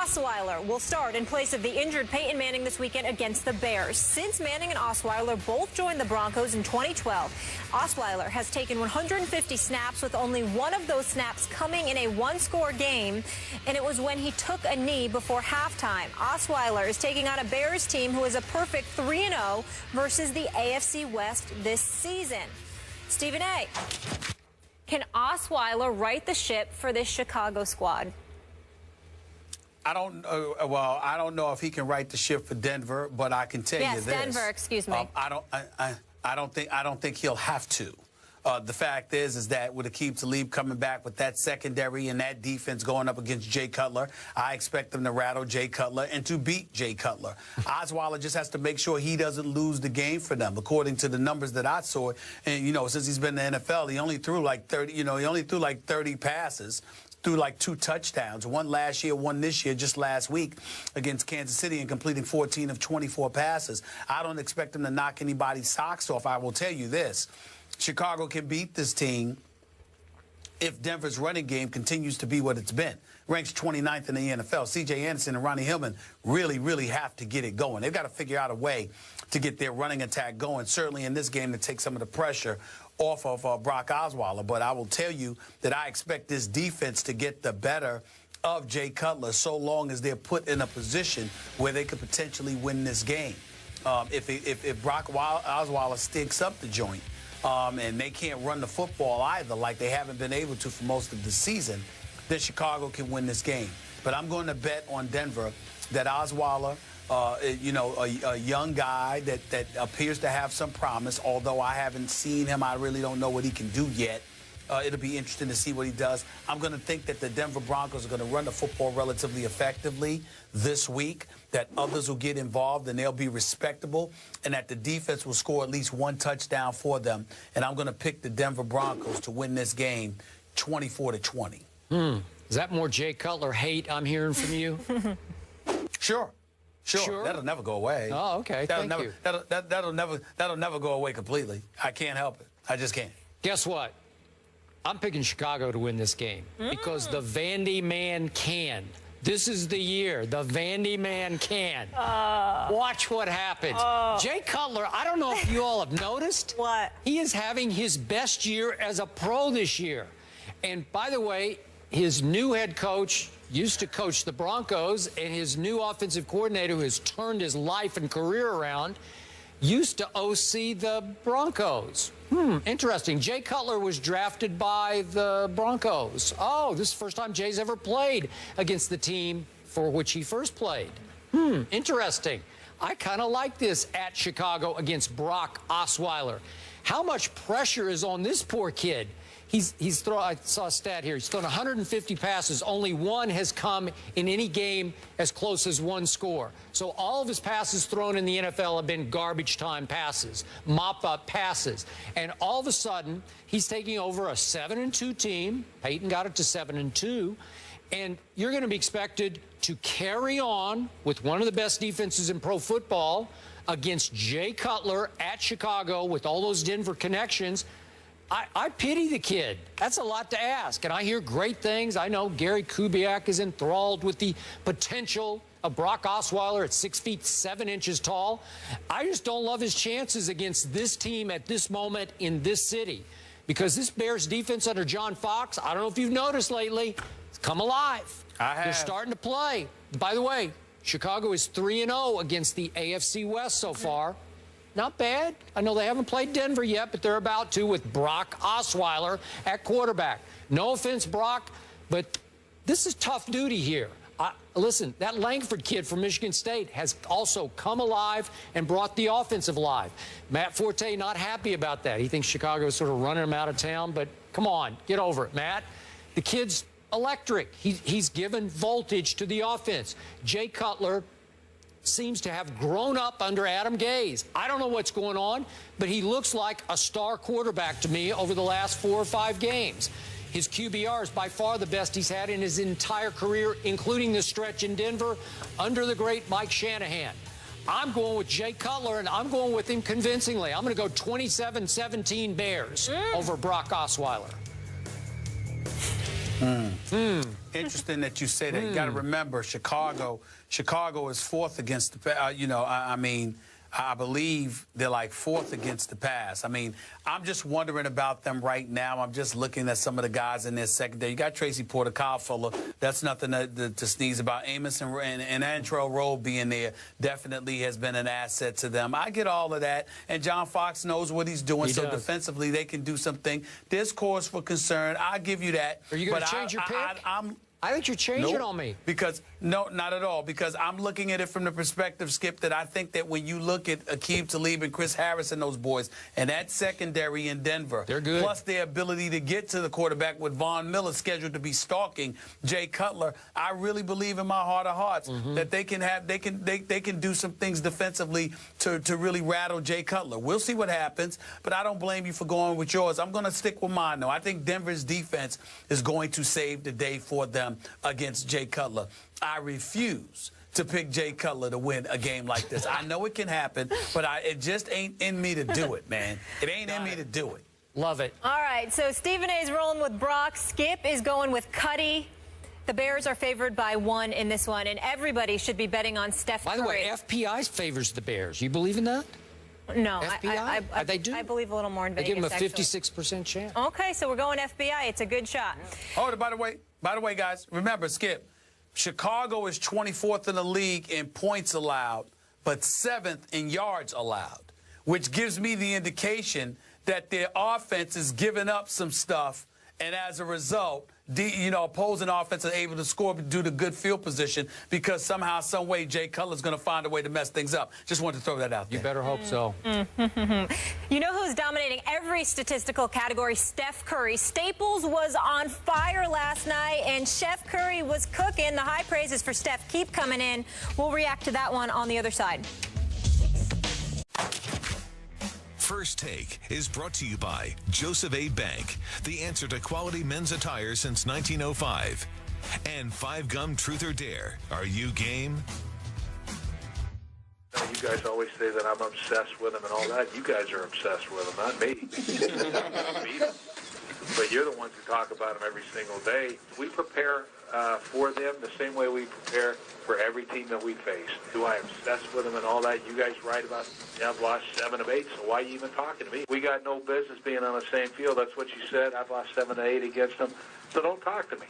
Osweiler will start in place of the injured Peyton Manning this weekend against the Bears. Since Manning and Osweiler both joined the Broncos in 2012, Osweiler has taken 150 snaps, with only one of those snaps coming in a one-score game, and it was when he took a knee before halftime. Osweiler is taking on a Bears team who is a perfect 3-0 versus the AFC West this season. Stephen A., can Osweiler right the ship for this Chicago squad? I don't know if he can right the ship for Denver, but I can tell you this. Yes, Denver, excuse me. I don't think he'll have to. The fact is that with Aqib Talib coming back with that secondary and that defense going up against Jay Cutler, I expect them to rattle Jay Cutler and to beat Jay Cutler. Osweiler just has to make sure he doesn't lose the game for them. According to the numbers that I saw, and since he's been in the NFL, he only threw like 30. He only threw like 30 passes. Threw like 2 touchdowns, one last year, one this year, just last week against Kansas City, and completing 14 of 24 passes. I don't expect him to knock anybody's socks off. I will tell you this. Chicago can beat this team if Denver's running game continues to be what it's been. Ranks 29th in the NFL. C.J. Anderson and Ronnie Hillman really have to get it going. They've got to figure out a way to get their running attack going, certainly in this game, to take some of the pressure off of Brock Osweiler. But I will tell you that I expect this defense to get the better of Jay Cutler so long as they're put in a position where they could potentially win this game. If Brock Osweiler stinks up the joint, and they can't run the football either, like they haven't been able to for most of the season, then Chicago can win this game. But I'm going to bet on Denver that Osweiler, a young guy that appears to have some promise, although I haven't seen him. I really don't know what he can do yet. It'll be interesting to see what he does. I'm going to think that the Denver Broncos are going to run the football relatively effectively this week, that others will get involved and they'll be respectable, and that the defense will score at least one touchdown for them. And I'm going to pick the Denver Broncos to win this game 24-20. Is that more Jay Cutler hate I'm hearing from you? Sure. That'll never go away. Oh, okay. Thank you. That'll never go away completely. I can't help it. I just can't. Guess what? I'm picking Chicago to win this game because the Vandy man can. This is the year. The Vandy man can. Watch what happens. Jay Cutler, I don't know if you all have noticed. What? He is having his best year as a pro this year. And by the way, his new head coach used to coach the Broncos, and his new offensive coordinator, who has turned his life and career around, used to OC the Broncos. Interesting. Jay Cutler was drafted by the Broncos. Oh, this is the first time Jay's ever played against the team for which he first played. Interesting. I kind of like this at Chicago against Brock Osweiler. How much pressure is on this poor kid? I saw a stat here. He's thrown 150 passes. Only one has come in any game as close as one score. So all of his passes thrown in the NFL have been garbage time passes, mop-up passes. And all of a sudden, he's taking over a 7-2 team. Peyton got it to 7-2. And you're going to be expected to carry on with one of the best defenses in pro football against Jay Cutler at Chicago with all those Denver connections. I pity the kid. That's a lot to ask. And I hear great things. I know Gary Kubiak is enthralled with the potential of Brock Osweiler at 6 feet 7 inches tall. I just don't love his chances against this team at this moment in this city, because this Bears defense under John Fox, I don't know if you've noticed lately, it's come alive. I have. They're starting to play. By the way, Chicago is 3-0 against the AFC West so far. Not bad. I know they haven't played Denver yet, but they're about to with Brock Osweiler at quarterback. No offense, Brock, but this is tough duty here. Listen, that Langford kid from Michigan State has also come alive and brought the offensive alive. Matt Forte not happy about that. He thinks Chicago is sort of running him out of town, but come on, get over it, Matt. The kid's electric. He's given voltage to the offense. Jay Cutler seems to have grown up under Adam Gase. I don't know what's going on, but he looks like a star quarterback to me over the last 4 or 5 games. His QBR is by far the best he's had in his entire career, including the stretch in Denver under the great Mike Shanahan. I'm going with Jay Cutler, and I'm going with him convincingly. I'm going to go 27-17 Bears over Brock Osweiler. Interesting that you say that. You got to remember, Chicago is fourth against the, I believe they're like fourth against the pass. I mean, I'm just wondering about them right now. I'm just looking at some of the guys in their secondary. You got Tracy Porter, Kyle Fuller. That's nothing to sneeze about. Amos and Antrell Rowe being there definitely has been an asset to them. I get all of that. And John Fox knows what he's doing. He so does. Defensively, they can do something. There's cause for concern. I'll give you that. Are you going to change your pick? I think you're changing on me. Because, no, not at all. Because I'm looking at it from the perspective, Skip, that I think that when you look at Aqib Talib and Chris Harris and those boys, and that secondary in Denver, they're good. Plus their ability to get to the quarterback with Von Miller scheduled to be stalking Jay Cutler, I really believe in my heart of hearts that they can do some things defensively to really rattle Jay Cutler. We'll see what happens, but I don't blame you for going with yours. I'm going to stick with mine, though. I think Denver's defense is going to save the day for them against Jay Cutler. I refuse to pick Jay Cutler to win a game like this. I know it can happen, but it just ain't in me to do it, man. It ain't in me to do it. Love it. All right, so Stephen A. is rolling with Brock. Skip is going with Cuddy. The Bears are favored by 1 in this one, and everybody should be betting on Steph Curry. By the way, FPI favors the Bears. You believe in that? No, FBI? They do? I believe a little more in Vegas. They give them a 56% chance. Okay, so we're going FBI. It's a good shot. Oh, by the way, guys, remember, Skip, Chicago is 24th in the league in points allowed, but 7th in yards allowed, which gives me the indication that their offense is giving up some stuff, and as a result, opposing offense are able to score due to good field position because somehow, some way, Jay Cutler's going to find a way to mess things up. Just wanted to throw that out there. You better hope so. You know who's dominating every statistical category? Steph Curry. Staples was on fire last night, and Chef Curry was cooking. The high praises for Steph keep coming in. We'll react to that one on the other side. First Take is brought to you by Joseph A. Bank, the answer to quality men's attire since 1905. And 5 Gum Truth or Dare. Are you game? You guys always say that I'm obsessed with him and all that. You guys are obsessed with him, not me. But you're the ones who talk about him every single day. We prepare for them the same way we prepare for every team that we face. Do I obsess with them and all that? You guys write about, I've lost 7 of 8, so why are you even talking to me? We got no business being on the same field. That's what you said. I've lost 7 of 8 against them, so don't talk to me.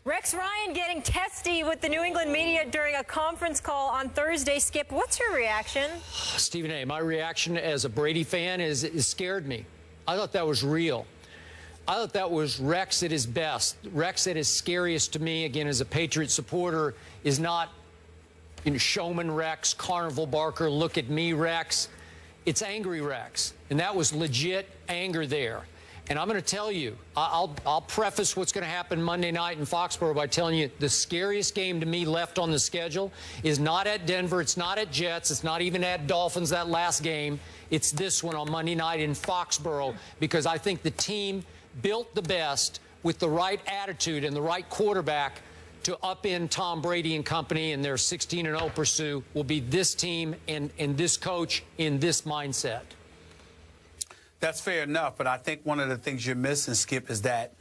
Rex Ryan getting testy with the New England media during a conference call on Thursday. Skip, what's your reaction? Stephen A., my reaction as a Brady fan is it scared me. I thought that was real. I thought that was Rex at his best. Rex at his scariest to me, again, as a Patriot supporter, is not showman Rex, carnival barker, look at me Rex. It's angry Rex, and that was legit anger there. And I'm going to tell you, I'll preface what's going to happen Monday night in Foxborough by telling you the scariest game to me left on the schedule is not at Denver, it's not at Jets, it's not even at Dolphins, that last game. It's this one on Monday night in Foxborough, because I think the team built the best with the right attitude and the right quarterback to upend Tom Brady and company, and their 16-0 pursuit will be this team and this coach in this mindset. That's fair enough, but I think one of the things you're missing, Skip, is that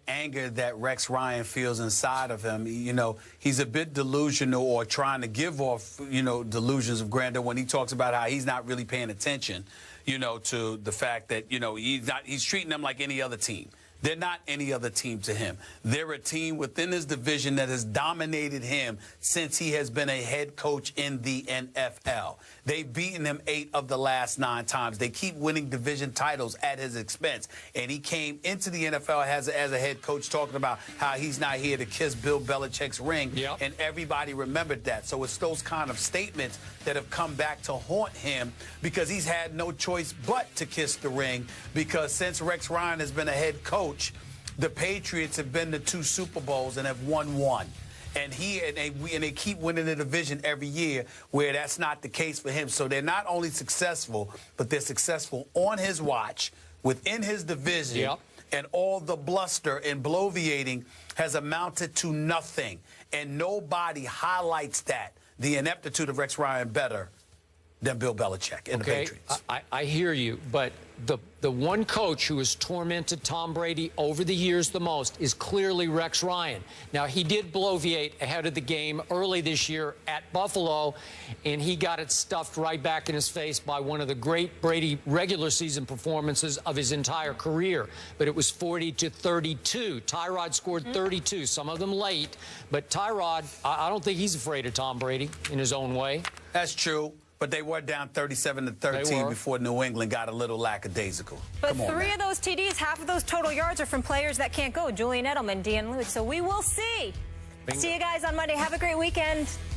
anger that Rex Ryan feels inside of him. He's a bit delusional, or trying to give off, delusions of grandeur when he talks about how he's not really paying attention, to the fact that, he's treating them like any other team. They're not any other team to him. They're a team within his division that has dominated him since he has been a head coach in the NFL. They've beaten him 8 of the last 9 times. They keep winning division titles at his expense. And he came into the NFL as a head coach talking about how he's not here to kiss Bill Belichick's ring. Yep. And everybody remembered that. So it's those kind of statements that have come back to haunt him, because he's had no choice but to kiss the ring, because since Rex Ryan has been a head coach, the Patriots have been to 2 Super Bowls and have won 1. And they keep winning the division every year, where that's not the case for him. So they're not only successful, but they're successful on his watch, within his division. Yep. And all the bluster and bloviating has amounted to nothing. And nobody highlights that, the ineptitude of Rex Ryan, better than Bill Belichick and the Patriots. I hear you, but the one coach who has tormented Tom Brady over the years the most is clearly Rex Ryan. Now, he did bloviate ahead of the game early this year at Buffalo, and he got it stuffed right back in his face by one of the great Brady regular season performances of his entire career. But it was 40-32. Tyrod scored 32, some of them late. But Tyrod, I don't think he's afraid of Tom Brady in his own way. That's true. But they were down 37-13 before New England got a little lackadaisical. But three of those TDs, half of those total yards are from players that can't go. Julian Edelman, Dean Lewis. So we will see. Bingo. See you guys on Monday. Have a great weekend.